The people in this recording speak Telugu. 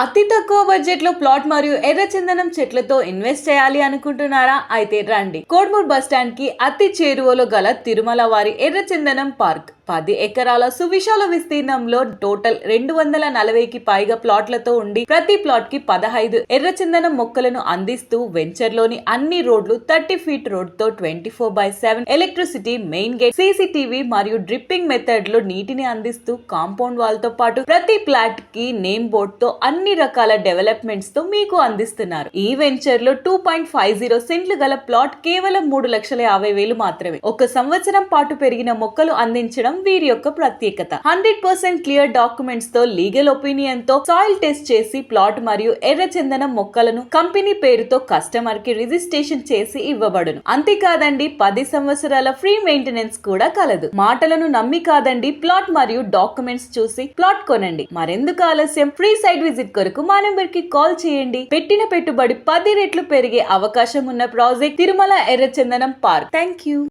అతి తక్కువ బడ్జెట్ లో ప్లాట్ మరియు ఎర్రచందనం చెట్లతో ఇన్వెస్ట్ చేయాలి అనుకుంటున్నారా? అయితే రండి, కోడ్మూర్ బస్ స్టాండ్ కి అతి చేరువలో గల తిరుమల వారి ఎర్రచందనం పార్క్ 10 ఎకరాల సువిశాల విస్తీర్ణంలో టోటల్ 240కి పైగా ప్లాట్లతో ఉండి ప్రతి ప్లాట్ కి 15 ఎర్రచందనం మొక్కలను అందిస్తూ వెంచర్ లోని అన్ని రోడ్లు 30 ఫీట్ రోడ్ తో 24/7 ఎలక్ట్రిసిటీ, మెయిన్ గేట్, సీసీటీవీ మరియు డ్రిప్పింగ్ మెథడ్ లో నీటిని అందిస్తూ కాంపౌండ్ వాల్ తో పాటు ప్రతి ప్లాట్ కి నేమ్ బోర్డ్ తో అన్ని రకాల డెవలప్మెంట్స్ తో మీకు అందిస్తున్నారు. ఈ వెంచర్ లో 2.50 సెంట్లు గల ప్లాట్ కేవలం 3,50,000 మాత్రమే. ఒక సంవత్సరం పాటు పెరిగిన మొక్కలు అందించడం వీరి యొక్క ప్రత్యేకత. 100% క్లియర్ డాక్యుమెంట్స్ తో, లీగల్ ఒపీనియన్ తో సాయిల్ టెస్ట్ చేసి ప్లాట్ మరియు ఎర్రచందనం మొక్కలను కంపెనీ పేరుతో కస్టమర్ కి రిజిస్ట్రేషన్ చేసి ఇవ్వబడును. అంతేకాదండి, 10 సంవత్సరాల ఫ్రీ మెయింటెనెన్స్ కూడా కలదు. మాటలను నమ్మి కాదండి, ప్లాట్ మరియు డాక్యుమెంట్స్ చూసి ప్లాట్ కొనండి. మరెందుకు ఆలస్యం? ఫ్రీ సైట్ విజిట్ కొరకు మా నెంబర్ కి కాల్ చేయండి. పెట్టిన పెట్టుబడి 10 రెట్లు పెరిగే అవకాశం ఉన్న ప్రాజెక్ట్ తిరుమల ఎర్రచందనం పార్క్. Thank you.